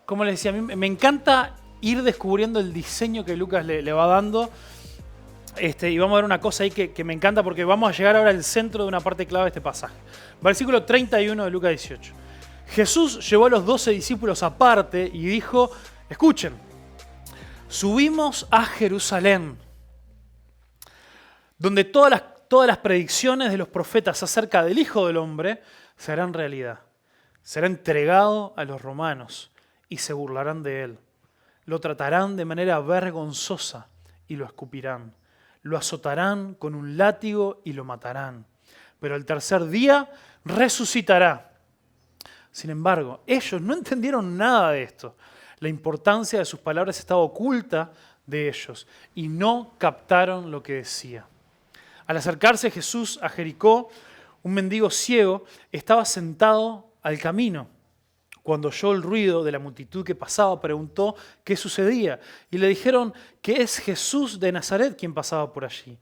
como les decía, a mí me encanta ir descubriendo el diseño que Lucas le va dando. Y vamos a ver una cosa ahí que me encanta porque vamos a llegar ahora al centro de una parte clave de este pasaje. Versículo 31 de Lucas 18. Jesús llevó a los 12 discípulos aparte y dijo, escuchen, subimos a Jerusalén, donde todas las predicciones de los profetas acerca del Hijo del Hombre se harán realidad. Será entregado a los romanos y se burlarán de él. Lo tratarán de manera vergonzosa y lo escupirán. Lo azotarán con un látigo y lo matarán. Pero al tercer día resucitará. Sin embargo, ellos no entendieron nada de esto. La importancia de sus palabras estaba oculta de ellos y no captaron lo que decía. Al acercarse Jesús a Jericó, un mendigo ciego estaba sentado al camino. Cuando oyó el ruido de la multitud que pasaba, preguntó qué sucedía. Y le dijeron que es Jesús de Nazaret quien pasaba por allí.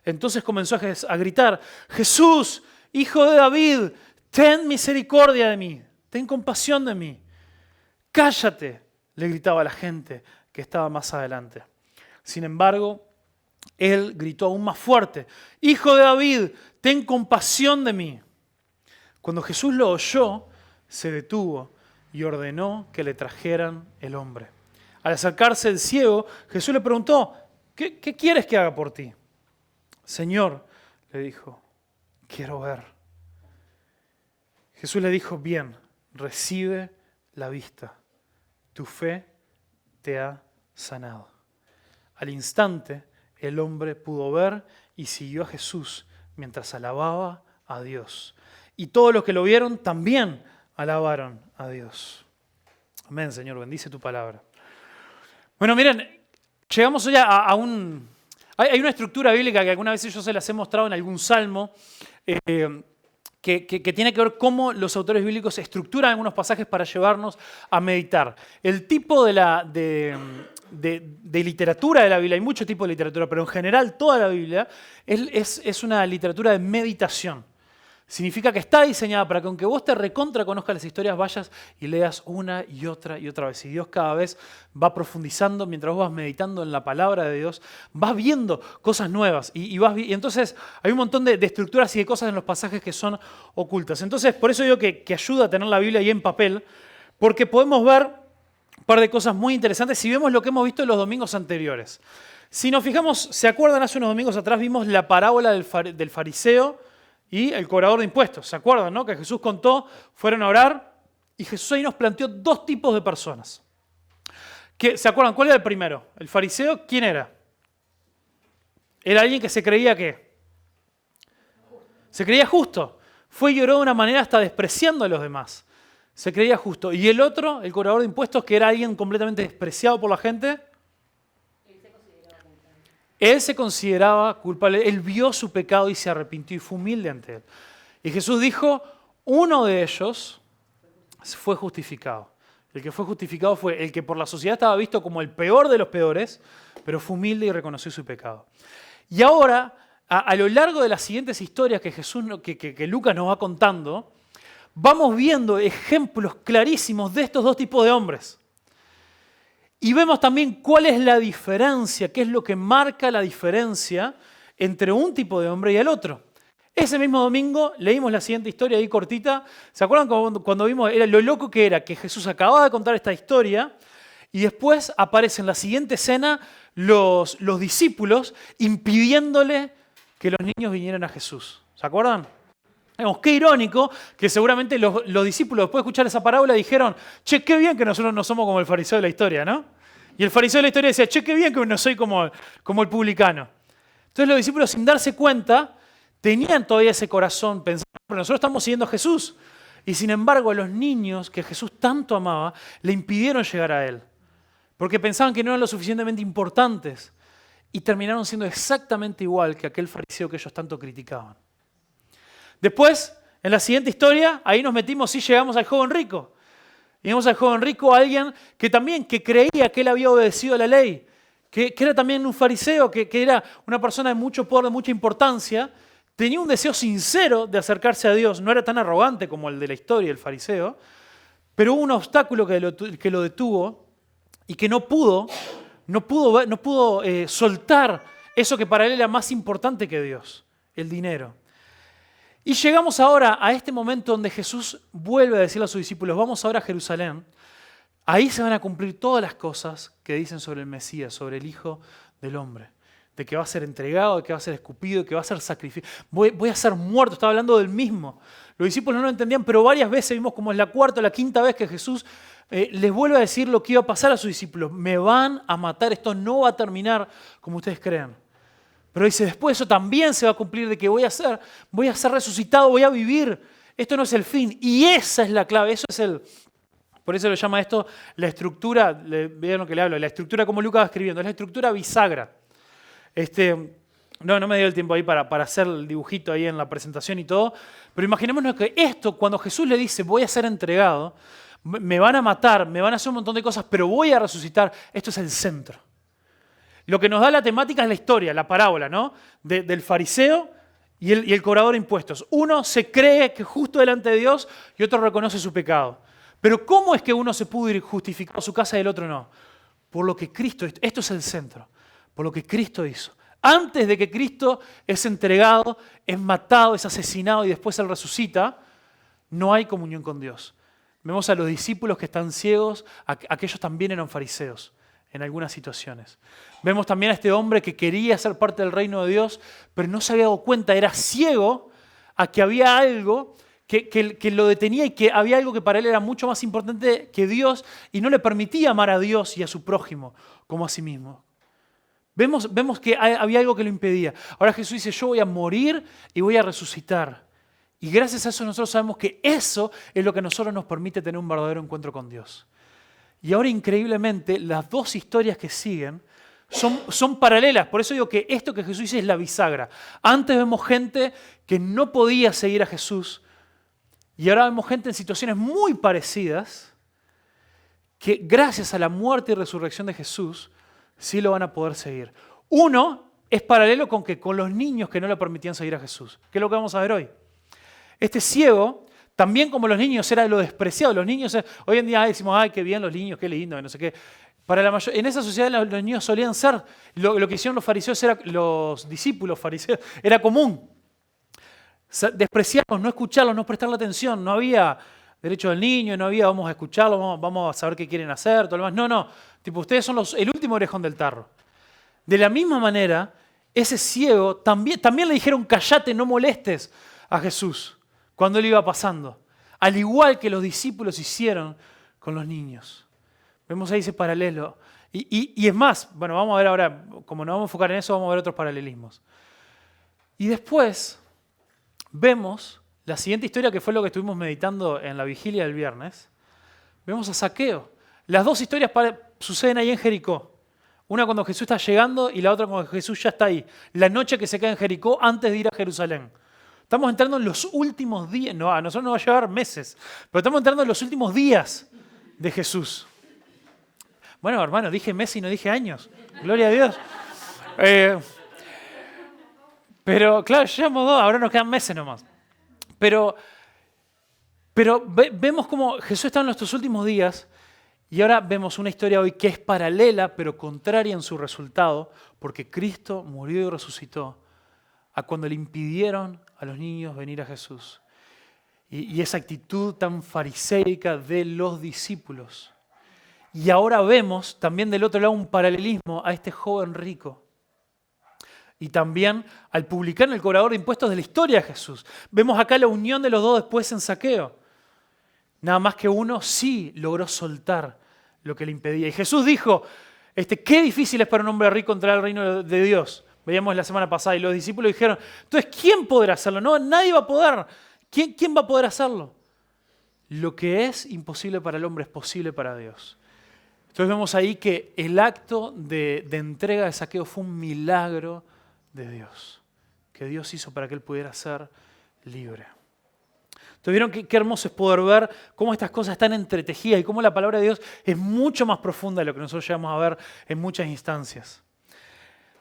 Entonces comenzó a gritar, Jesús, hijo de David, ten misericordia de mí, ten compasión de mí. Cállate, le gritaba a la gente que estaba más adelante. Sin embargo, él gritó aún más fuerte, hijo de David, ten compasión de mí. Cuando Jesús lo oyó, se detuvo y ordenó que le trajeran el hombre. Al acercarse el ciego, Jesús le preguntó, ¿qué quieres que haga por ti? Señor, le dijo, quiero ver. Jesús le dijo, bien, recibe la vista. Tu fe te ha sanado. Al instante, el hombre pudo ver y siguió a Jesús mientras alababa a Dios. Y todos los que lo vieron también alabaron a Dios. Amén, Señor, bendice tu palabra. Bueno, miren, llegamos hoy a un... Hay una estructura bíblica que algunas veces yo se las he mostrado en algún salmo, que tiene que ver cómo los autores bíblicos estructuran algunos pasajes para llevarnos a meditar. El tipo de literatura de la Biblia, hay muchos tipos de literatura, pero en general toda la Biblia es una literatura de meditación. Significa que está diseñada para que aunque vos te recontra conozcas las historias, vayas y leas una y otra vez. Y Dios cada vez va profundizando, mientras vos vas meditando en la palabra de Dios, vas viendo cosas nuevas. Y entonces hay un montón de estructuras y de cosas en los pasajes que son ocultas. Entonces, por eso digo que ayuda a tener la Biblia ahí en papel, porque podemos ver un par de cosas muy interesantes si vemos lo que hemos visto en los domingos anteriores. Si nos fijamos, ¿se acuerdan? Hace unos domingos atrás vimos la parábola del fariseo y el cobrador de impuestos. ¿Se acuerdan, no? Que Jesús contó, fueron a orar y Jesús ahí nos planteó dos tipos de personas. ¿Se acuerdan? ¿Cuál era el primero? El fariseo, ¿quién era? Era alguien que se creía ¿qué? Se creía justo. Fue y lloró de una manera hasta despreciando a los demás. Se creía justo. Y el otro, el cobrador de impuestos, que era alguien completamente despreciado por la gente. Él se consideraba culpable, él vio su pecado y se arrepintió y fue humilde ante él. Y Jesús dijo, uno de ellos fue justificado. El que fue justificado fue el que por la sociedad estaba visto como el peor de los peores, pero fue humilde y reconoció su pecado. Y ahora, a lo largo de las siguientes historias que Lucas nos va contando, vamos viendo ejemplos clarísimos de estos dos tipos de hombres. Y vemos también cuál es la diferencia, qué es lo que marca la diferencia entre un tipo de hombre y el otro. Ese mismo domingo leímos la siguiente historia ahí cortita. ¿Se acuerdan cuando vimos lo loco que era? Que Jesús acababa de contar esta historia y después aparecen en la siguiente escena los discípulos impidiéndole que los niños vinieran a Jesús. ¿Se acuerdan? Vemos, qué irónico que seguramente los discípulos después de escuchar esa parábola dijeron, che, qué bien que nosotros no somos como el fariseo de la historia, ¿no? Y el fariseo de la historia decía, che, qué bien que no soy como el publicano. Entonces los discípulos, sin darse cuenta, tenían todavía ese corazón pensando, pero nosotros estamos siguiendo a Jesús. Y sin embargo, a los niños que Jesús tanto amaba, le impidieron llegar a él. Porque pensaban que no eran lo suficientemente importantes. Y terminaron siendo exactamente igual que aquel fariseo que ellos tanto criticaban. Después, en la siguiente historia, ahí nos metimos y llegamos al joven rico. Llegamos al joven rico, a alguien que creía que él había obedecido a la ley, que era también un fariseo, que era una persona de mucho poder, de mucha importancia, tenía un deseo sincero de acercarse a Dios, no era tan arrogante como el de la historia, el fariseo, Pero hubo un obstáculo que lo detuvo y que no pudo soltar eso que para él era más importante que Dios, el dinero. Y llegamos ahora a este momento donde Jesús vuelve a decirle a sus discípulos, vamos ahora a Jerusalén. Ahí se van a cumplir todas las cosas que dicen sobre el Mesías, sobre el Hijo del Hombre. De que va a ser entregado, de que va a ser escupido, de que va a ser sacrificado. Voy a ser muerto, estaba hablando del mismo. Los discípulos no lo entendían, pero varias veces vimos como es la cuarta o la quinta vez que Jesús les vuelve a decir lo que iba a pasar a sus discípulos. Me van a matar, esto no va a terminar como ustedes creen. Pero dice, después eso también se va a cumplir de que voy a ser resucitado, voy a vivir. Esto no es el fin. Y esa es la clave, por eso lo llama esto la estructura, vean lo que le hablo, la estructura como Lucas va escribiendo, es la estructura bisagra. No me dio el tiempo ahí para hacer el dibujito ahí en la presentación y todo, pero imaginémonos que esto, cuando Jesús le dice, voy a ser entregado, me van a matar, me van a hacer un montón de cosas, pero voy a resucitar, esto es el centro. Lo que nos da la temática es la historia, la parábola, ¿no? Del fariseo y el cobrador de impuestos. Uno se cree que es justo delante de Dios y otro reconoce su pecado. Pero ¿cómo es que uno se pudo ir justificado a su casa y el otro no? Por lo que Cristo, esto es el centro, por lo que Cristo hizo. Antes de que Cristo es entregado, es matado, es asesinado y después Él resucita, no hay comunión con Dios. Vemos a los discípulos que están ciegos, aquellos también eran fariseos en algunas situaciones. Vemos también a este hombre que quería ser parte del reino de Dios, pero no se había dado cuenta, era ciego a que había algo que lo detenía y que había algo que para él era mucho más importante que Dios y no le permitía amar a Dios y a su prójimo como a sí mismo. Vemos que había algo que lo impedía. Ahora Jesús dice, yo voy a morir y voy a resucitar. Y gracias a eso nosotros sabemos que eso es lo que a nosotros nos permite tener un verdadero encuentro con Dios. Y ahora increíblemente las dos historias que siguen son paralelas. Por eso digo que esto que Jesús dice es la bisagra. Antes vemos gente que no podía seguir a Jesús y ahora vemos gente en situaciones muy parecidas que gracias a la muerte y resurrección de Jesús sí lo van a poder seguir. Uno es paralelo con los niños que no le permitían seguir a Jesús, que es lo que vamos a ver hoy. Este ciego, también como los niños, era lo despreciado. Los niños, hoy en día decimos, ay, qué bien los niños, qué lindo, no sé qué. En esa sociedad los niños solían ser, lo que hicieron los fariseos, los discípulos fariseos, era común. Despreciarlos, no escucharlos, no prestarle atención. No había derecho del niño, no había vamos a escucharlos, vamos a saber qué quieren hacer, todo lo demás. No. Tipo, ustedes son el último orejón del tarro. De la misma manera, ese ciego también le dijeron, callate, no molestes a Jesús cuando él iba pasando. Al igual que los discípulos hicieron con los niños. Vemos ahí ese paralelo. Y es más, bueno, vamos a ver ahora, como nos vamos a enfocar en eso, vamos a ver otros paralelismos. Y después vemos la siguiente historia, que fue lo que estuvimos meditando en la vigilia del viernes. Vemos a Zaqueo. Las dos historias suceden ahí en Jericó. Una cuando Jesús está llegando y la otra cuando Jesús ya está ahí. La noche que se queda en Jericó antes de ir a Jerusalén. Estamos entrando en los últimos días, no, a nosotros nos va a llevar meses, pero estamos entrando en los últimos días de Jesús. Bueno, hermano, dije meses y no dije años. Gloria a Dios. Pero claro, llevamos 2, ahora nos quedan meses nomás. Pero vemos cómo Jesús está en nuestros últimos días y ahora vemos una historia hoy que es paralela, pero contraria en su resultado, porque Cristo murió y resucitó a cuando le impidieron a los niños venir a Jesús. Y esa actitud tan fariseica de los discípulos. Y ahora vemos también del otro lado un paralelismo a este joven rico. Y también al publicano, el cobrador de impuestos de la historia de Jesús. Vemos acá la unión de los dos después en Zaqueo. Nada más que uno sí logró soltar lo que le impedía. Y Jesús dijo, qué difícil es para un hombre rico entrar al reino de Dios. Veíamos la semana pasada y los discípulos dijeron, entonces, ¿quién podrá hacerlo? No, nadie va a poder. ¿Quién va a poder hacerlo? Lo que es imposible para el hombre es posible para Dios. Entonces vemos ahí que el acto de entrega de Zaqueo fue un milagro de Dios, que Dios hizo para que él pudiera ser libre. Entonces vieron qué hermoso es poder ver cómo estas cosas están entretejidas y cómo la palabra de Dios es mucho más profunda de lo que nosotros llegamos a ver en muchas instancias.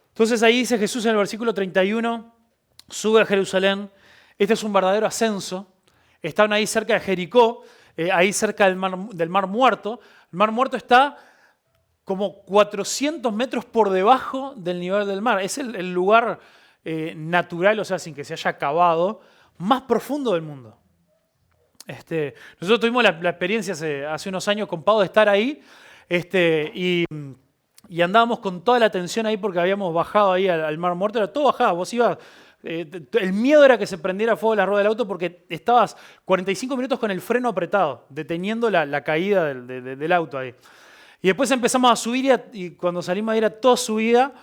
Entonces ahí dice Jesús en el versículo 31, sube a Jerusalén, este es un verdadero ascenso, estaban ahí cerca de Jericó, ahí cerca del Mar Muerto. El Mar Muerto está como 400 metros por debajo del nivel del mar. Es el lugar natural, o sea, sin que se haya cavado, más profundo del mundo. Nosotros tuvimos la experiencia hace unos años con Pau de estar ahí y andábamos con toda la tensión ahí porque habíamos bajado ahí al Mar Muerto, era todo bajado, vos ibas, el miedo era que se prendiera fuego la rueda del auto porque estabas 45 minutos con el freno apretado, deteniendo la caída del auto ahí. Y después empezamos a subir y cuando salimos ahí era todo subida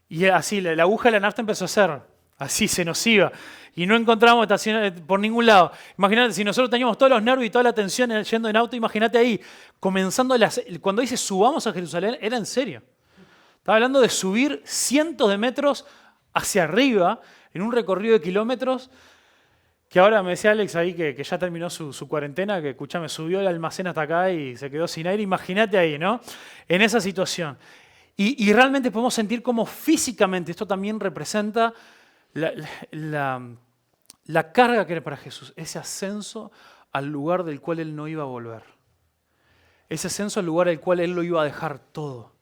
y así la aguja de la nafta empezó a hacer, así se nos iba. Y no encontrábamos estaciones por ningún lado. Imagínate, si nosotros teníamos todos los nervios y toda la tensión yendo en auto, imagínate ahí, comenzando cuando dice subamos a Jerusalén, era en serio. Estaba hablando de subir cientos de metros hacia arriba en un recorrido de kilómetros que ahora me decía Alex ahí que ya terminó su cuarentena, que escuchame, subió el almacén hasta acá y se quedó sin aire. Imagínate ahí, ¿no? En esa situación. Y realmente podemos sentir cómo físicamente esto también representa la carga que era para Jesús, ese ascenso al lugar del cual Él no iba a volver. Ese ascenso al lugar del cual Él lo iba a dejar todo.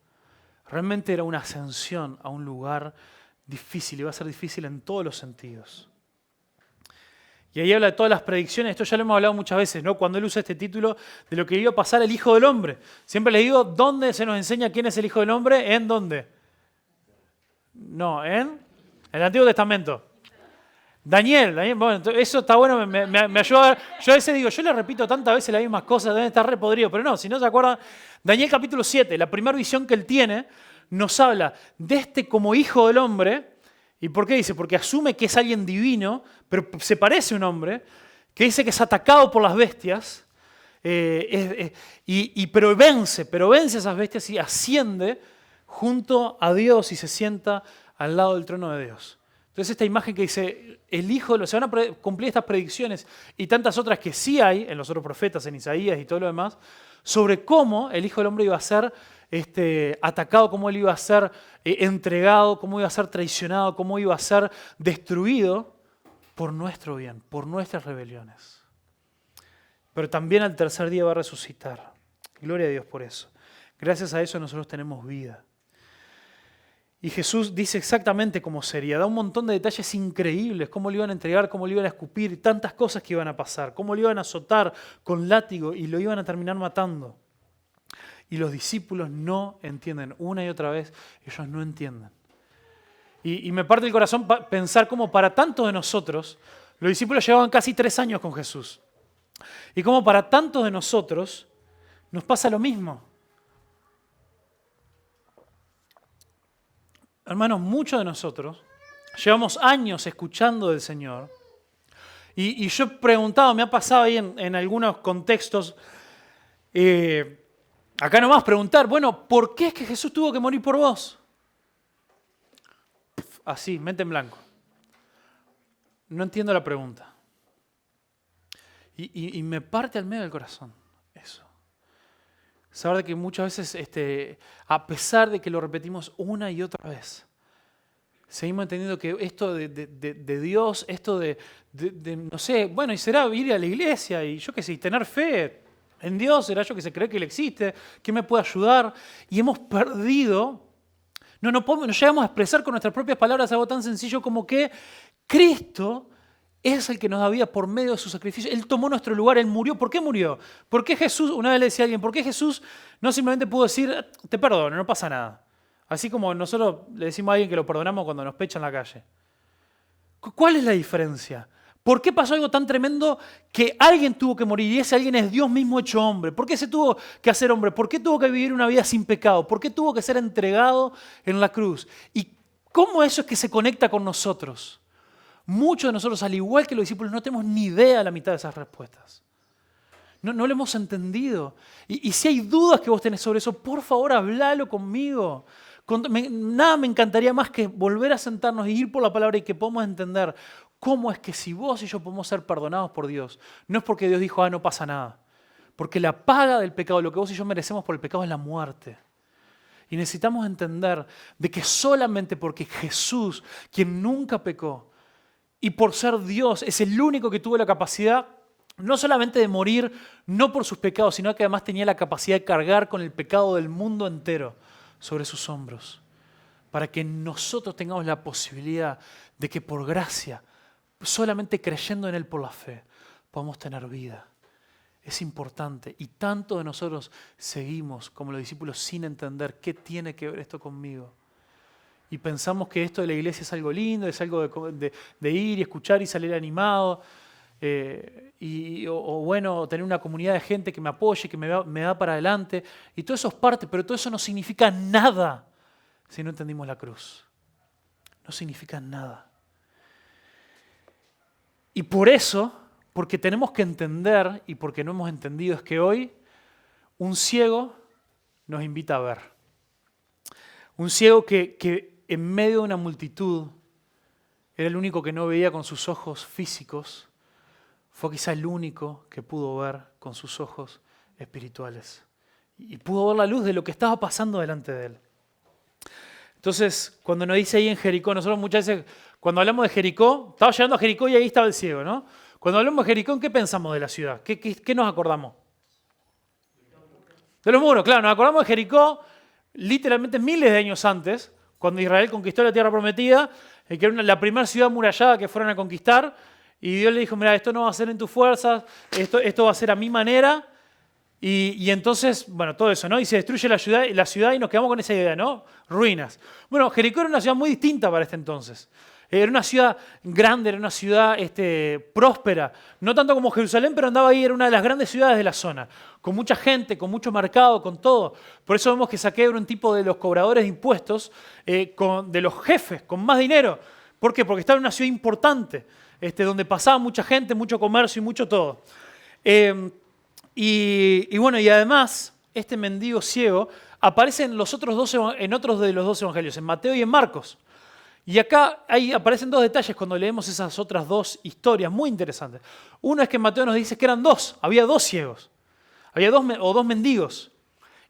Realmente era una ascensión a un lugar difícil, iba a ser difícil en todos los sentidos. Y ahí habla de todas las predicciones, esto ya lo hemos hablado muchas veces, ¿no? Cuando Él usa este título de lo que iba a pasar el Hijo del Hombre. Siempre les digo, ¿dónde se nos enseña quién es el Hijo del Hombre? ¿En dónde? No, en el Antiguo Testamento. Daniel, bueno, eso está bueno, me ayuda a ver. Yo a veces digo, yo le repito tantas veces las mismas cosas, deben estar re podrido, pero no, si no se acuerdan, Daniel capítulo 7, la primera visión que él tiene, nos habla de este como Hijo del Hombre. ¿Y por qué dice? Porque asume que es alguien divino, pero se parece a un hombre, que dice que es atacado por las bestias, pero vence a esas bestias y asciende junto a Dios y se sienta al lado del trono de Dios. Entonces esta imagen que dice, el Hijo, se van a cumplir estas predicciones y tantas otras que sí hay en los otros profetas, en Isaías y todo lo demás, sobre cómo el Hijo del Hombre iba a ser atacado, cómo Él iba a ser entregado, cómo iba a ser traicionado, cómo iba a ser destruido por nuestro bien, por nuestras rebeliones. Pero también al tercer día va a resucitar. Gloria a Dios por eso. Gracias a eso nosotros tenemos vida. Y Jesús dice exactamente cómo sería, da un montón de detalles increíbles, cómo le iban a entregar, cómo le iban a escupir, tantas cosas que iban a pasar, cómo le iban a azotar con látigo y lo iban a terminar matando. Y los discípulos no entienden, una y otra vez, ellos no entienden. Y me parte el corazón pensar cómo para tantos de nosotros, los discípulos llevaban casi 3 años con Jesús. Y cómo para tantos de nosotros nos pasa lo mismo. Hermanos, muchos de nosotros llevamos años escuchando del Señor. Y yo he preguntado, me ha pasado ahí en algunos contextos, acá nomás preguntar, bueno, ¿por qué es que Jesús tuvo que morir por vos? Así, mente en blanco. No entiendo la pregunta. Y me parte al medio del corazón eso. Saber de que muchas veces, a pesar de que lo repetimos una y otra vez, seguimos entendiendo que esto de Dios, esto de, no sé, bueno, y será ir a la iglesia y yo qué sé, tener fe en Dios, será yo que sé, creer que Él existe, que me puede ayudar. Y hemos perdido, no llegamos a expresar con nuestras propias palabras algo tan sencillo como que Cristo es el que nos da vida por medio de su sacrificio. Él tomó nuestro lugar, Él murió. ¿Por qué murió? ¿Por qué Jesús, una vez le decía a alguien, ¿por qué Jesús no simplemente pudo decir, te perdono, no pasa nada? Así como nosotros le decimos a alguien que lo perdonamos cuando nos pecha en la calle. ¿Cuál es la diferencia? ¿Por qué pasó algo tan tremendo que alguien tuvo que morir y ese alguien es Dios mismo hecho hombre? ¿Por qué se tuvo que hacer hombre? ¿Por qué tuvo que vivir una vida sin pecado? ¿Por qué tuvo que ser entregado en la cruz? ¿Y cómo eso es que se conecta con nosotros? Muchos de nosotros, al igual que los discípulos, no tenemos ni idea de la mitad de esas respuestas. No lo hemos entendido. Y si hay dudas que vos tenés sobre eso, por favor, hablalo conmigo. Nada me encantaría más que volver a sentarnos y ir por la palabra y que podamos entender cómo es que si vos y yo podemos ser perdonados por Dios, no es porque Dios dijo, no pasa nada. Porque la paga del pecado, lo que vos y yo merecemos por el pecado es la muerte. Y necesitamos entender de que solamente porque Jesús, quien nunca pecó, y por ser Dios, es el único que tuvo la capacidad no solamente de morir, no por sus pecados, sino que además tenía la capacidad de cargar con el pecado del mundo entero sobre sus hombros, para que nosotros tengamos la posibilidad de que por gracia, solamente creyendo en Él por la fe, podamos tener vida. Es importante. Y tanto de nosotros seguimos como los discípulos sin entender qué tiene que ver esto conmigo. Y pensamos que esto de la iglesia es algo lindo, es algo de ir y escuchar y salir animado. O bueno, tener una comunidad de gente que me apoye, que me da para adelante. Y todo eso es parte, pero todo eso no significa nada si no entendimos la cruz. No significa nada. Y por eso, porque tenemos que entender y porque no hemos entendido, es que hoy un ciego nos invita a ver. Un ciego que en medio de una multitud era el único que no veía con sus ojos físicos, fue quizá el único que pudo ver con sus ojos espirituales. Y pudo ver la luz de lo que estaba pasando delante de él. Entonces, cuando nos dice ahí en Jericó, nosotros muchas veces, cuando hablamos de Jericó, estaba llegando a Jericó y ahí estaba el ciego, ¿no? Cuando hablamos de Jericó, ¿en qué pensamos de la ciudad? ¿Qué nos acordamos? De los muros, claro, nos acordamos de Jericó literalmente miles de años antes, cuando Israel conquistó la tierra prometida, que era la primera ciudad murallada que fueron a conquistar, y Dios le dijo, mira, esto no va a ser en tus fuerzas, esto va a ser a mi manera, y entonces, bueno, todo eso, ¿no? Y se destruye la ciudad y nos quedamos con esa idea, ¿no? Ruinas. Bueno, Jericó era una ciudad muy distinta para este entonces. Era una ciudad grande, era una ciudad próspera, no tanto como Jerusalén, pero andaba ahí, era una de las grandes ciudades de la zona, con mucha gente, con mucho mercado, con todo. Por eso vemos que Zaqueo era un tipo de los cobradores de impuestos, de los jefes, con más dinero. ¿Por qué? Porque estaba en una ciudad importante, donde pasaba mucha gente, mucho comercio y mucho todo. Y bueno, y además, este mendigo ciego aparece en otros de los dos evangelios, en Mateo y en Marcos. Y acá aparecen dos detalles cuando leemos esas otras dos historias muy interesantes. Uno es que Mateo nos dice que eran dos, había dos ciegos, había dos mendigos,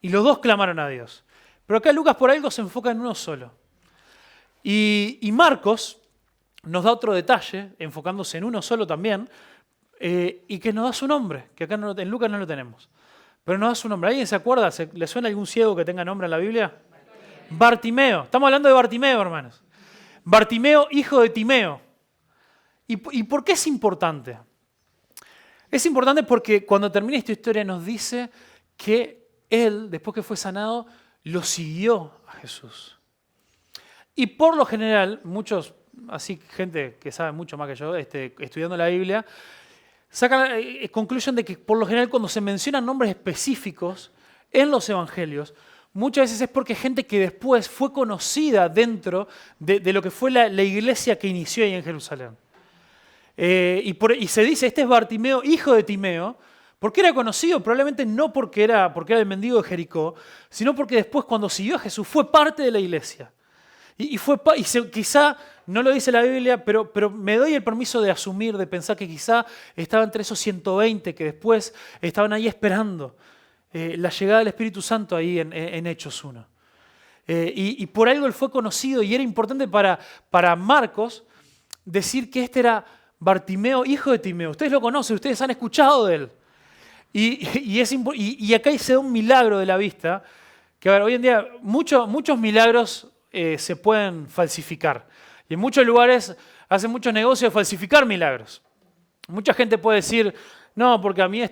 y los dos clamaron a Dios. Pero acá Lucas por algo se enfoca en uno solo. Y Marcos nos da otro detalle, enfocándose en uno solo también, y que nos da su nombre, que acá en Lucas no lo tenemos. Pero nos da su nombre. ¿Alguien se acuerda? ¿Le suena algún ciego que tenga nombre en la Biblia? Bartimeo. Estamos hablando de Bartimeo, hermanos. Bartimeo, hijo de Timeo. ¿Y por qué es importante? Es importante porque cuando termina esta historia nos dice que él, después que fue sanado, lo siguió a Jesús. Y por lo general, muchos, así gente que sabe mucho más que yo, estudiando la Biblia, sacan conclusión de que por lo general cuando se mencionan nombres específicos en los evangelios, muchas veces es porque gente que después fue conocida dentro de lo que fue la iglesia que inició ahí en Jerusalén. Y se dice, este es Bartimeo, hijo de Timeo, porque era conocido, probablemente no porque era el mendigo de Jericó, sino porque después cuando siguió a Jesús fue parte de la iglesia. Quizá, no lo dice la Biblia, pero me doy el permiso de asumir, de pensar que quizá estaba entre esos 120 que después estaban ahí esperando la llegada del Espíritu Santo ahí en Hechos 1. Y por algo él fue conocido y era importante para Marcos decir que este era Bartimeo, hijo de Timeo. Ustedes lo conocen, ustedes han escuchado de él. Y acá se da un milagro de la vista, que a ver, hoy en día muchos milagros se pueden falsificar. Y en muchos lugares hacen muchos negocios de falsificar milagros. Mucha gente puede decir, no, porque a mí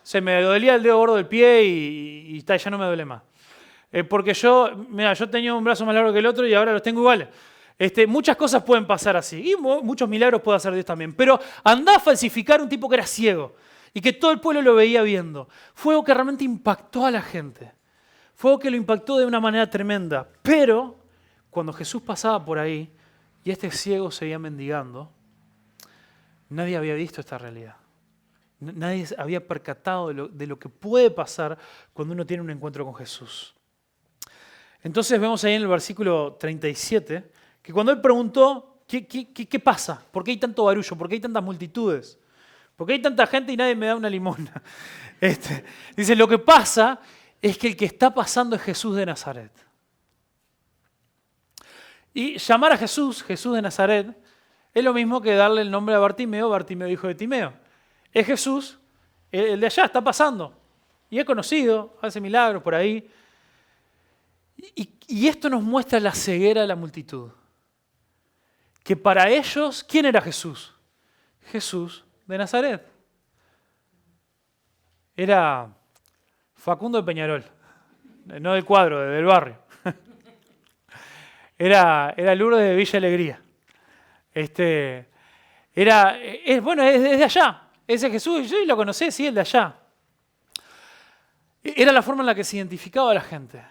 se me dolía el dedo gordo del pie y ya no me duele más. Porque yo tenía un brazo más largo que el otro y ahora los tengo iguales. Muchas cosas pueden pasar así. Y muchos milagros puede hacer Dios también. Pero andá a falsificar un tipo que era ciego y que todo el pueblo lo veía viendo. Fue algo que realmente impactó a la gente. Fue algo que lo impactó de una manera tremenda. Pero cuando Jesús pasaba por ahí y este ciego seguía mendigando, nadie había visto esta realidad. Nadie había percatado de lo que puede pasar cuando uno tiene un encuentro con Jesús. Entonces vemos ahí en el versículo 37 que cuando él preguntó, ¿qué pasa? ¿Por qué hay tanto barullo? ¿Por qué hay tantas multitudes? ¿Por qué hay tanta gente y nadie me da una limosna? Dice, lo que pasa es que el que está pasando es Jesús de Nazaret. Y llamar a Jesús de Nazaret, es lo mismo que darle el nombre a Bartimeo, Bartimeo hijo de Timeo. Es Jesús, el de allá, está pasando. Y es conocido, hace milagros por ahí. Y esto nos muestra la ceguera de la multitud. Que para ellos, ¿quién era Jesús? Jesús de Nazaret. Era Facundo de Peñarol, no del cuadro, del barrio. Era Lourdes de Villa Alegría. Bueno, es de allá. Ese Jesús, yo lo conocí, sí, el de allá. Era la forma en la que se identificaba a la gente,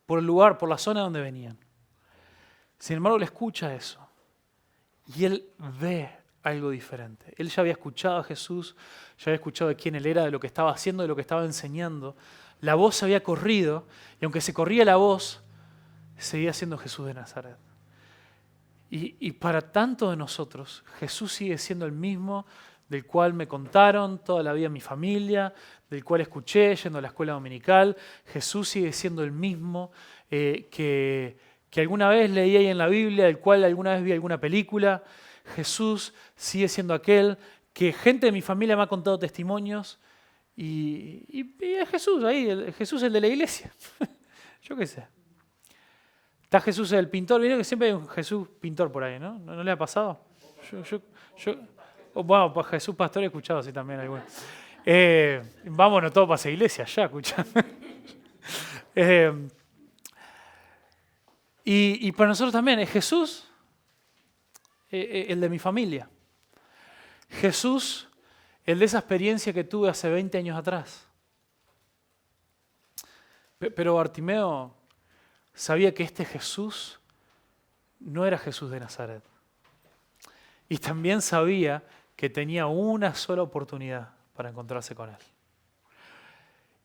por el lugar, por la zona donde venían. Sin embargo, él escucha eso y él ve algo diferente. Él ya había escuchado a Jesús, ya había escuchado de quién él era, de lo que estaba haciendo, de lo que estaba enseñando. La voz se había corrido y aunque se corría la voz, seguía siendo Jesús de Nazaret. Y para tanto de nosotros, Jesús sigue siendo el mismo del cual me contaron toda la vida mi familia, del cual escuché yendo a la escuela dominical. Jesús sigue siendo el mismo que alguna vez leí ahí en la Biblia, del cual alguna vez vi alguna película. Jesús sigue siendo aquel que gente de mi familia me ha contado testimonios y es Jesús ahí, Jesús el de la iglesia. Yo qué sé. Está Jesús el pintor, vieron que siempre hay un Jesús pintor por ahí, ¿no? ¿No le ha pasado? Bueno, pues Jesús pastor he escuchado así también algunos. Vámonos todos para esa iglesia, ya escuchando. Y para nosotros también es Jesús, el de mi familia. Jesús, el de esa experiencia que tuve hace 20 años atrás. Pero Bartimeo sabía que este Jesús no era Jesús de Nazaret. Y también sabía que tenía una sola oportunidad para encontrarse con él.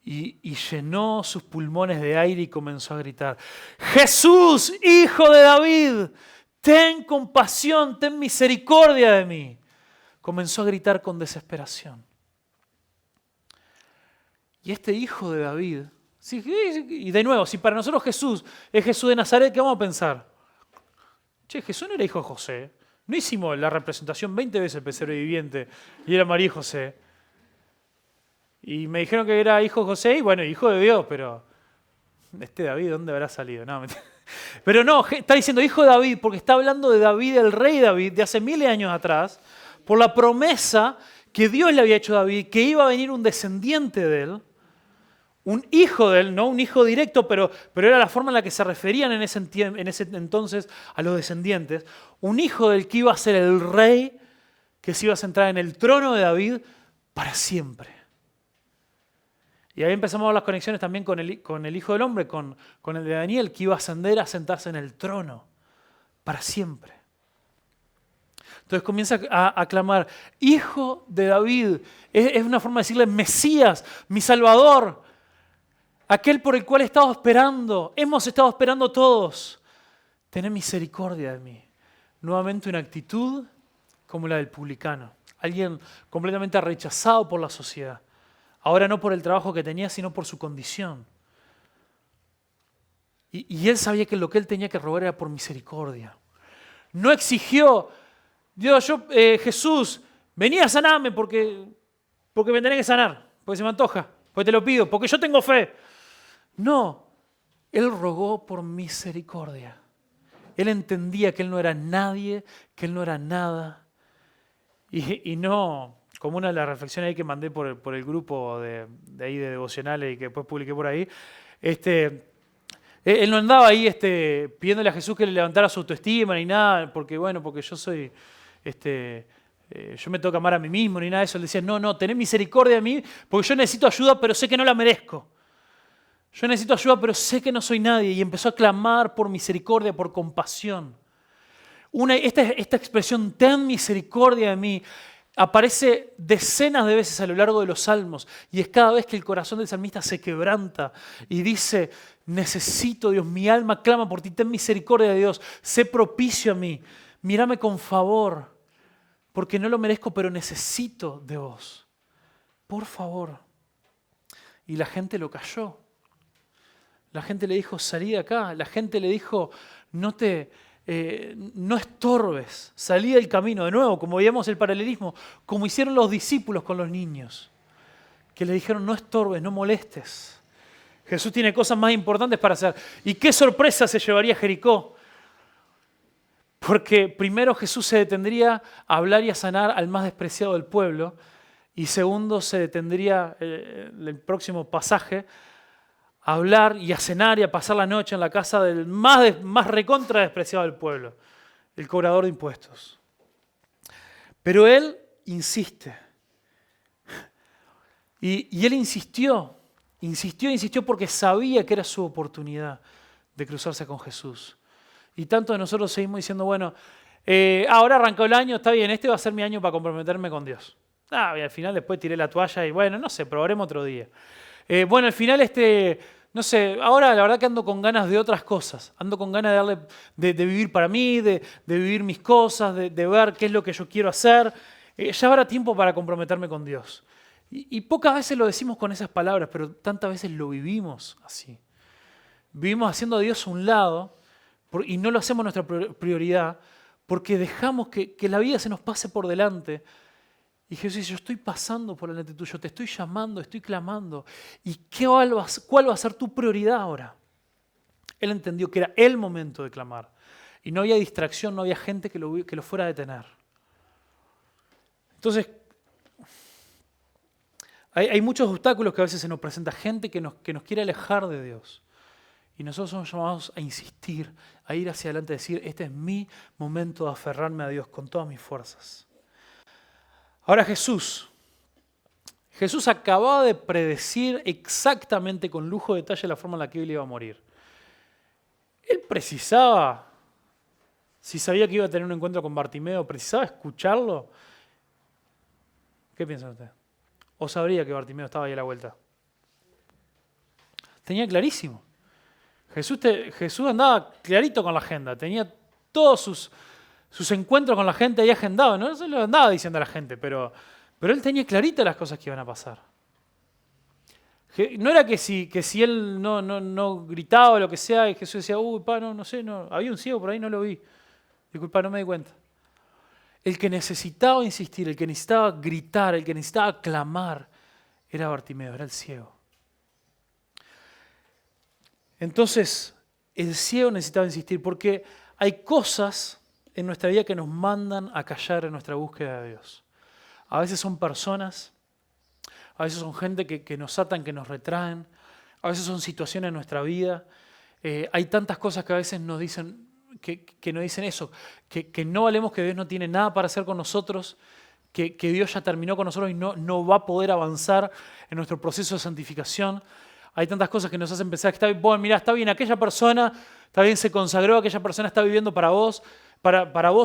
Y llenó sus pulmones de aire y comenzó a gritar: ¡Jesús, hijo de David! ¡Ten compasión, ten misericordia de mí! Comenzó a gritar con desesperación. Y este hijo de David, y de nuevo, si para nosotros Jesús es Jesús de Nazaret, ¿qué vamos a pensar? Che, Jesús no era hijo de José. No hicimos la representación 20 veces el pesebre viviente y era María y José. Y me dijeron que era hijo de José y bueno, hijo de Dios, pero este David, ¿dónde habrá salido? No, pero no, está diciendo hijo de David porque está hablando de David, el rey David, de hace miles de años atrás, por la promesa que Dios le había hecho a David, que iba a venir un descendiente de él, un hijo de él, no un hijo directo, pero era la forma en la que se referían en ese entonces a los descendientes, un hijo del que iba a ser el rey, que se iba a sentar en el trono de David para siempre. Y ahí empezamos a ver las conexiones también con el Hijo del Hombre, con el de Daniel, que iba a ascender a sentarse en el trono para siempre. Entonces comienza a clamar, Hijo de David. Es una forma de decirle Mesías, mi Salvador, aquel por el cual he estado esperando, hemos estado esperando todos. Tened misericordia de mí. Nuevamente una actitud como la del publicano, alguien completamente rechazado por la sociedad. Ahora no por el trabajo que tenía, sino por su condición. Y él sabía que lo que él tenía que rogar era por misericordia. No exigió, Dios, Jesús, vení a sanarme porque me tenés que sanar, porque se me antoja, porque te lo pido, porque yo tengo fe. No, él rogó por misericordia. Él entendía que él no era nadie, que él no era nada. Y no, como una de las reflexiones ahí que mandé por el grupo de ahí de devocionales y que después publiqué por ahí, él no andaba ahí pidiéndole a Jesús que le levantara su autoestima ni nada, porque yo soy, yo me tengo que amar a mí mismo ni nada de eso. Él decía, no, tened misericordia de mí, porque yo necesito ayuda, pero sé que no la merezco. Yo necesito ayuda, pero sé que no soy nadie. Y empezó a clamar por misericordia, por compasión. Esta expresión, ten misericordia de mí, aparece decenas de veces a lo largo de los salmos y es cada vez que el corazón del salmista se quebranta y dice, necesito Dios, mi alma clama por ti, ten misericordia de Dios, sé propicio a mí, mírame con favor, porque no lo merezco, pero necesito de vos. Por favor. Y la gente lo calló. La gente le dijo, salí de acá. La gente le dijo, no te no estorbes, salí del camino. De nuevo, como veíamos el paralelismo, como hicieron los discípulos con los niños, que le dijeron no estorbes, no molestes. Jesús tiene cosas más importantes para hacer. ¿Y qué sorpresa se llevaría Jericó? Porque primero Jesús se detendría a hablar y a sanar al más despreciado del pueblo, y segundo se detendría, el próximo pasaje, a hablar y a cenar y a pasar la noche en la casa del más recontra despreciado del pueblo, el cobrador de impuestos. Pero él insiste. Y él insistió porque sabía que era su oportunidad de cruzarse con Jesús. Y tanto de nosotros seguimos diciendo, bueno, ahora arrancó el año, está bien, este va a ser mi año para comprometerme con Dios. Y al final después tiré la toalla y bueno, no sé, probaremos otro día. Bueno, al final no sé, ahora la verdad que ando con ganas de otras cosas. Ando con ganas de vivir para mí, de vivir mis cosas, de ver qué es lo que yo quiero hacer. Ya habrá tiempo para comprometerme con Dios. Y pocas veces lo decimos con esas palabras, pero tantas veces lo vivimos así. Vivimos haciendo a Dios a un lado y no lo hacemos nuestra prioridad porque dejamos que la vida se nos pase por delante. Y Jesús dice, yo estoy pasando por delante tuyo, te estoy llamando, estoy clamando. ¿Y cuál va a ser tu prioridad ahora? Él entendió que era el momento de clamar. Y no había distracción, no había gente que lo fuera a detener. Entonces, hay muchos obstáculos que a veces se nos presenta, gente que nos quiere alejar de Dios. Y nosotros somos llamados a insistir, a ir hacia adelante, a decir, este es mi momento de aferrarme a Dios con todas mis fuerzas. Ahora Jesús acababa de predecir exactamente con lujo de detalle la forma en la que él iba a morir. Él precisaba, si sabía que iba a tener un encuentro con Bartimeo, precisaba escucharlo. ¿Qué piensan ustedes? ¿O sabría que Bartimeo estaba ahí a la vuelta? Tenía clarísimo. Jesús andaba clarito con la agenda, tenía todos sus encuentros con la gente ahí agendados. No se lo andaba diciendo a la gente, pero él tenía clarito las cosas que iban a pasar. No era que si él no gritaba o lo que sea, y Jesús decía, no sé, había un ciego por ahí, no lo vi. Disculpa, no me di cuenta. El que necesitaba insistir, el que necesitaba gritar, el que necesitaba clamar, era Bartimeo, era el ciego. Entonces, el ciego necesitaba insistir porque hay cosas en nuestra vida que nos mandan a callar en nuestra búsqueda de Dios. A veces son personas, a veces son gente que nos atan, que nos retraen, a veces son situaciones en nuestra vida. Hay tantas cosas que a veces nos dicen, que nos dicen eso, que no valemos, que Dios no tiene nada para hacer con nosotros, que Dios ya terminó con nosotros y no va a poder avanzar en nuestro proceso de santificación. Hay tantas cosas que nos hacen pensar que está bien, aquella persona, está bien, se consagró, aquella persona está viviendo para vos,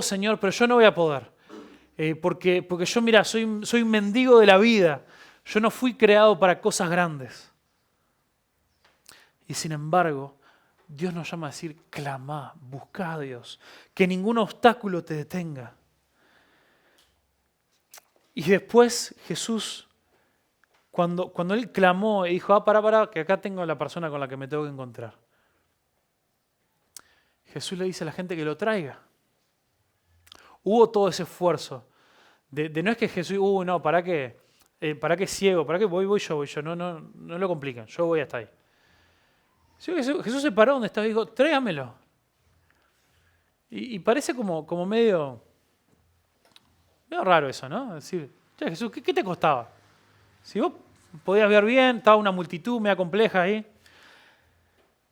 Señor, pero yo no voy a poder. Porque yo, soy un mendigo de la vida. Yo no fui creado para cosas grandes. Y sin embargo, Dios nos llama a decir, clamá, buscá a Dios, que ningún obstáculo te detenga. Y después Jesús, cuando él clamó y dijo, para, que acá tengo a la persona con la que me tengo que encontrar. Jesús le dice a la gente que lo traiga. Hubo todo ese esfuerzo. No es que Jesús, ¿para qué? ¿Para qué ciego? ¿Para qué voy yo? No lo complican, yo voy hasta ahí. Jesús se paró donde estaba y dijo, tráigamelo. Y parece como medio raro eso, ¿no? Decir, Jesús, ¿qué te costaba? Si vos podías ver bien, estaba una multitud media compleja ahí.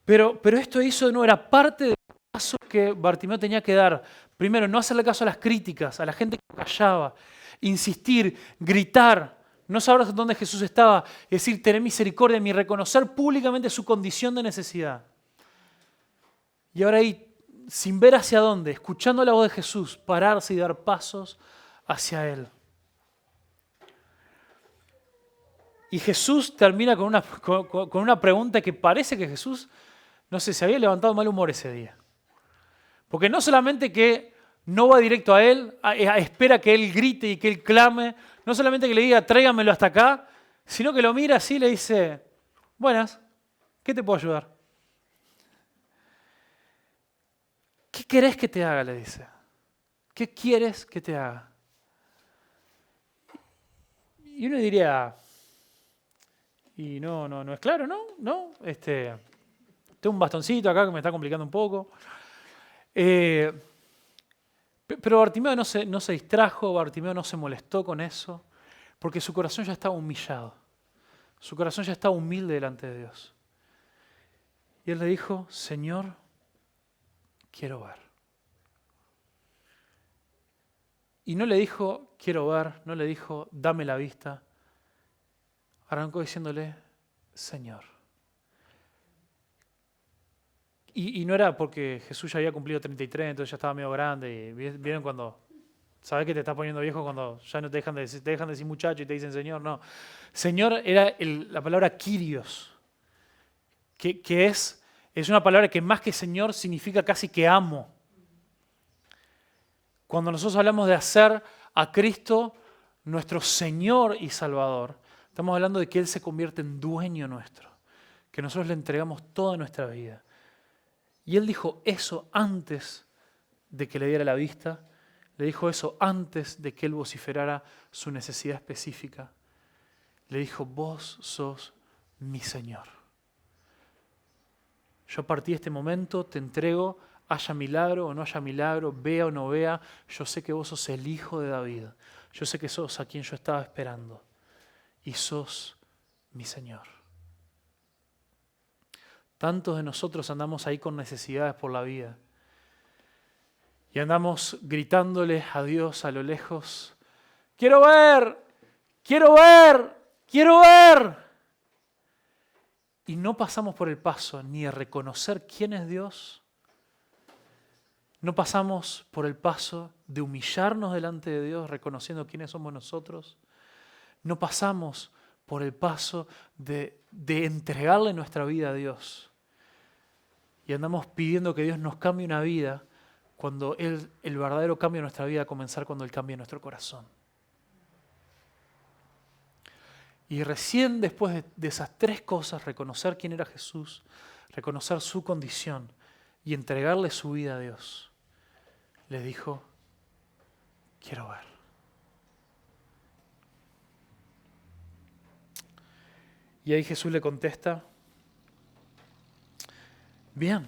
Pero esto no era parte del paso que Bartimeo tenía que dar. Primero, no hacerle caso a las críticas, a la gente que callaba, insistir, gritar, no saber dónde Jesús estaba, y decir, tener misericordia de mí, reconocer públicamente su condición de necesidad. Y ahora ahí, sin ver hacia dónde, escuchando la voz de Jesús, pararse y dar pasos hacia Él. Y Jesús termina con una pregunta que parece que Jesús, no sé, se había levantado de mal humor ese día. Porque no solamente que no va directo a Él, espera que Él grite y que Él clame, no solamente que le diga, tráigamelo hasta acá, sino que lo mira así y le dice, buenas, ¿qué te puedo ayudar? ¿qué querés que te haga? Le dice. ¿Qué quieres que te haga? Y uno diría, y no es claro, ¿no? ¿No? Tengo un bastoncito acá que me está complicando un poco. Pero Bartimeo no se distrajo, Bartimeo no se molestó con eso, porque su corazón ya estaba humillado. Su corazón ya estaba humilde delante de Dios. Y él le dijo, Señor, quiero ver. Y no le dijo, quiero ver, no le dijo, dame la vista. Arrancó diciéndole, Señor. Y no era porque Jesús ya había cumplido 33, entonces ya estaba medio grande. Y vieron cuando, sabes que te estás poniendo viejo cuando ya no te dejan de decir muchacho y te dicen Señor. No. Señor era la palabra Kyrios, que es una palabra que más que Señor significa casi que amo. Cuando nosotros hablamos de hacer a Cristo nuestro Señor y Salvador, estamos hablando de que Él se convierte en dueño nuestro, que nosotros le entregamos toda nuestra vida. Y Él dijo eso antes de que le diera la vista, le dijo eso antes de que Él vociferara su necesidad específica. Le dijo, vos sos mi Señor. Yo a partir de este momento te entrego, haya milagro o no haya milagro, vea o no vea, yo sé que vos sos el Hijo de David. Yo sé que sos a quien yo estaba esperando. Y sos mi Señor. Tantos de nosotros andamos ahí con necesidades por la vida. Y andamos gritándole a Dios a lo lejos, quiero ver, quiero ver, quiero ver. Y no pasamos por el paso ni de reconocer quién es Dios. No pasamos por el paso de humillarnos delante de Dios, reconociendo quiénes somos nosotros. No pasamos por el paso de entregarle nuestra vida a Dios. Y andamos pidiendo que Dios nos cambie una vida cuando el verdadero cambio de nuestra vida va a comenzar cuando Él cambie nuestro corazón. Y recién después de esas tres cosas, reconocer quién era Jesús, reconocer su condición y entregarle su vida a Dios, le dijo, quiero ver. Y ahí Jesús le contesta, bien,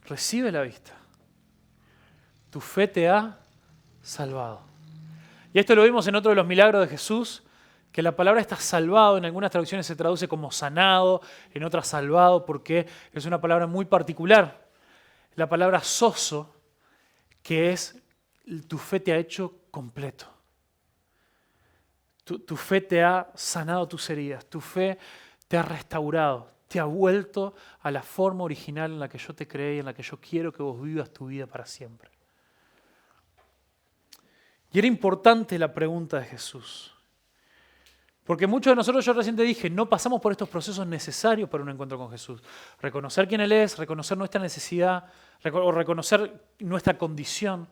recibe la vista. Tu fe te ha salvado. Y esto lo vimos en otro de los milagros de Jesús, que la palabra está salvado, en algunas traducciones se traduce como sanado, en otras salvado, porque es una palabra muy particular. La palabra sozo, que es tu fe te ha hecho completo. Tu fe te ha sanado tus heridas, tu fe te ha restaurado, te ha vuelto a la forma original en la que yo te creé y en la que yo quiero que vos vivas tu vida para siempre. Y era importante la pregunta de Jesús. Porque muchos de nosotros, yo recién te dije, no pasamos por estos procesos necesarios para un encuentro con Jesús. Reconocer quién Él es, reconocer nuestra necesidad, o reconocer nuestra condición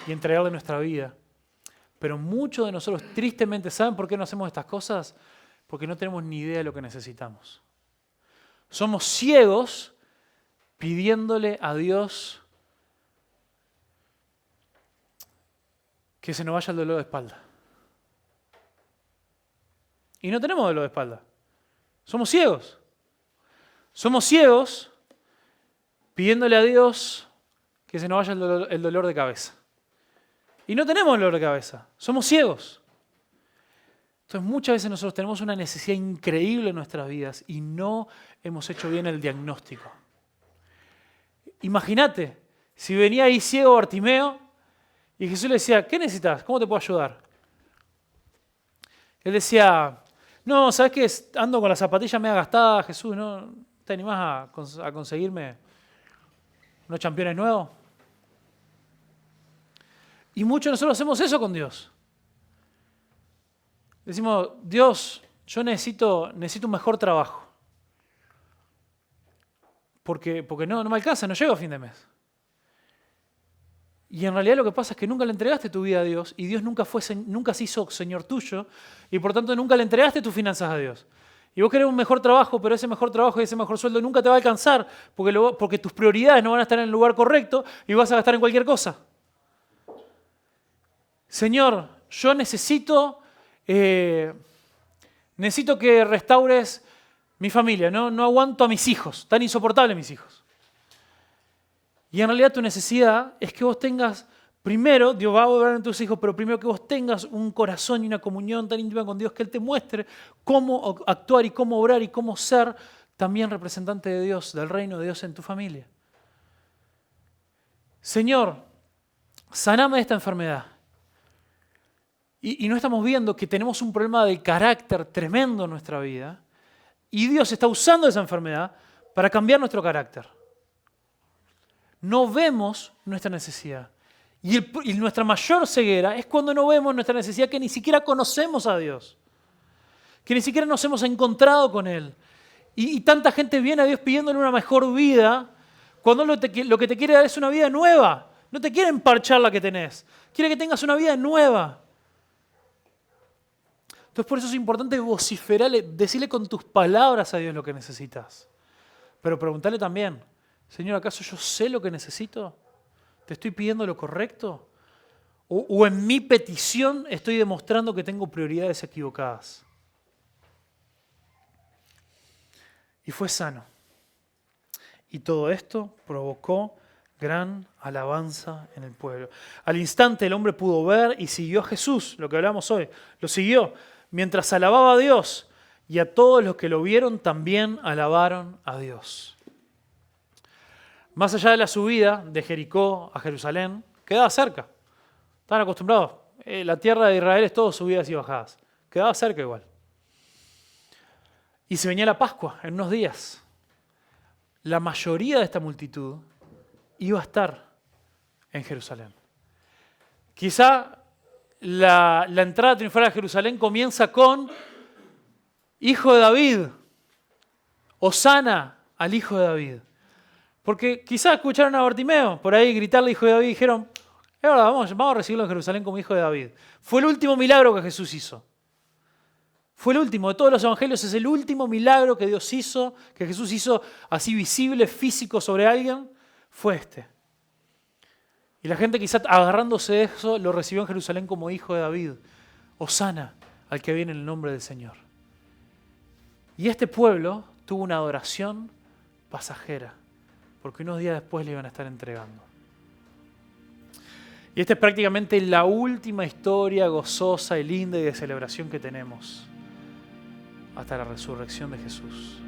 y entregarle nuestra vida. Pero muchos de nosotros, tristemente, ¿saben por qué no hacemos estas cosas? Porque no tenemos ni idea de lo que necesitamos. Somos ciegos pidiéndole a Dios que se nos vaya el dolor de espalda. Y no tenemos dolor de espalda. Somos ciegos. Somos ciegos pidiéndole a Dios que se nos vaya el dolor de cabeza. Y no tenemos dolor de cabeza. Somos ciegos. Entonces muchas veces nosotros tenemos una necesidad increíble en nuestras vidas y no hemos hecho bien el diagnóstico. Imagínate, si venía ahí ciego Bartimeo y Jesús le decía, ¿qué necesitas? ¿Cómo te puedo ayudar? Él decía, no, ¿sabes qué? Ando con las zapatillas media gastadas, Jesús, ¿no te animás a conseguirme unos championes nuevos? Y muchos de nosotros hacemos eso con Dios. Decimos, Dios, yo necesito un mejor trabajo. Porque no me alcanza, no llego a fin de mes. Y en realidad lo que pasa es que nunca le entregaste tu vida a Dios y Dios nunca se hizo Señor tuyo y por tanto nunca le entregaste tus finanzas a Dios. Y vos querés un mejor trabajo, pero ese mejor trabajo y ese mejor sueldo nunca te va a alcanzar porque tus prioridades no van a estar en el lugar correcto y vas a gastar en cualquier cosa. Señor, yo necesito que restaures mi familia. No aguanto a mis hijos, tan insoportables mis hijos. Y en realidad tu necesidad es que vos tengas, primero, Dios va a obrar en tus hijos, pero primero que vos tengas un corazón y una comunión tan íntima con Dios que Él te muestre cómo actuar y cómo obrar y cómo ser también representante de Dios, del reino de Dios en tu familia. Señor, saname de esta enfermedad. Y no estamos viendo que tenemos un problema de carácter tremendo en nuestra vida y Dios está usando esa enfermedad para cambiar nuestro carácter. No vemos nuestra necesidad. Y nuestra mayor ceguera es cuando no vemos nuestra necesidad, que ni siquiera conocemos a Dios, que ni siquiera nos hemos encontrado con Él. Y tanta gente viene a Dios pidiéndole una mejor vida cuando lo que te quiere dar es una vida nueva. No te quiere emparchar la que tenés, quiere que tengas una vida nueva. Entonces por eso es importante vociferarle, decirle con tus palabras a Dios lo que necesitas. Pero preguntarle también, Señor, ¿acaso yo sé lo que necesito? ¿Te estoy pidiendo lo correcto? ¿O en mi petición estoy demostrando que tengo prioridades equivocadas? Y fue sano. Y todo esto provocó gran alabanza en el pueblo. Al instante el hombre pudo ver y siguió a Jesús, lo que hablamos hoy, lo siguió, mientras alababa a Dios, y a todos los que lo vieron también alabaron a Dios. Más allá de la subida de Jericó a Jerusalén, quedaba cerca. Estaban acostumbrados. La tierra de Israel es todo subidas y bajadas. Quedaba cerca igual. Y se venía la Pascua en unos días. La mayoría de esta multitud iba a estar en Jerusalén. Quizá la entrada triunfal a Jerusalén comienza con Hijo de David, Hosana al Hijo de David. Porque quizás escucharon a Bartimeo por ahí gritarle Hijo de David y dijeron, es verdad, vamos a recibirlo en Jerusalén como Hijo de David. Fue el último milagro que Jesús hizo. Fue el último de todos los evangelios, es el último milagro que Dios hizo, que Jesús hizo así visible, físico sobre alguien, fue este. Y la gente quizás agarrándose de eso lo recibió en Jerusalén como Hijo de David. Hosana al que viene en el nombre del Señor. Y este pueblo tuvo una adoración pasajera, porque unos días después le iban a estar entregando. Y esta es prácticamente la última historia gozosa y linda y de celebración que tenemos hasta la resurrección de Jesús.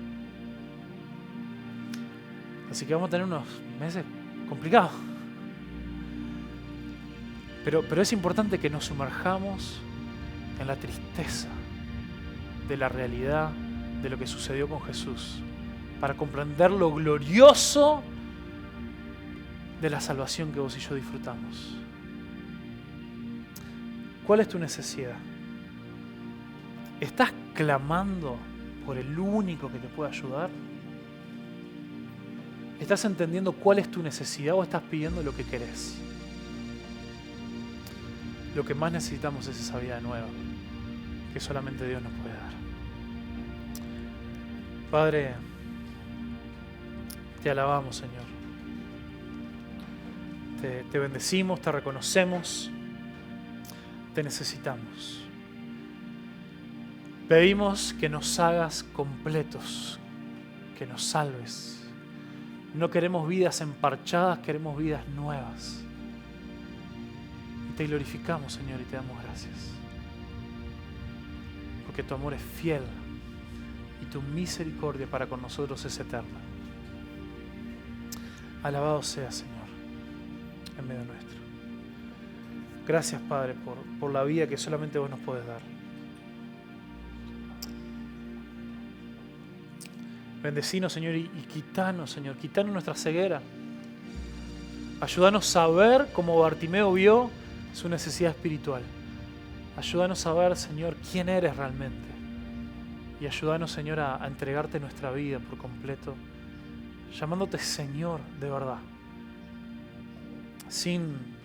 Así que vamos a tener unos meses complicados. Pero es importante que nos sumerjamos en la tristeza de la realidad de lo que sucedió con Jesús, para comprender lo glorioso de la salvación que vos y yo disfrutamos. ¿Cuál es tu necesidad? ¿Estás clamando por el único que te puede ayudar? ¿Estás entendiendo cuál es tu necesidad o estás pidiendo lo que querés? Lo que más necesitamos es esa vida nueva que solamente Dios nos puede dar. Padre, te alabamos, Señor. Te bendecimos, te reconocemos, te necesitamos. Pedimos que nos hagas completos, que nos salves. No queremos vidas emparchadas, queremos vidas nuevas. Y te glorificamos, Señor, y te damos gracias. Porque tu amor es fiel y tu misericordia para con nosotros es eterna. Alabado sea, Señor, en medio nuestro. Gracias, Padre, por la vida que solamente vos nos podés dar. Bendecinos, Señor, y quitanos, Señor, quitanos nuestra ceguera. Ayúdanos a ver, como Bartimeo vio, su necesidad espiritual. Ayúdanos a ver, Señor, quién eres realmente. Y ayúdanos, Señor, a entregarte nuestra vida por completo, llamándote Señor de verdad. Sin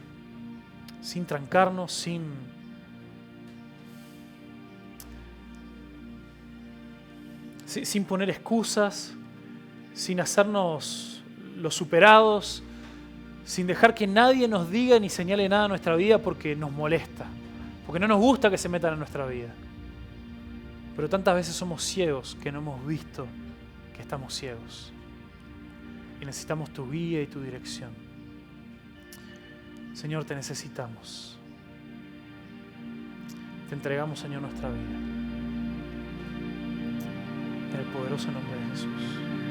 trancarnos, sin poner excusas, sin hacernos los superados, sin dejar que nadie nos diga ni señale nada en nuestra vida porque nos molesta, porque no nos gusta que se metan en nuestra vida. Pero tantas veces somos ciegos que no hemos visto que estamos ciegos. Y necesitamos tu guía y tu dirección. Señor, te necesitamos. Te entregamos, Señor, nuestra vida. En el poderoso nombre de Jesús.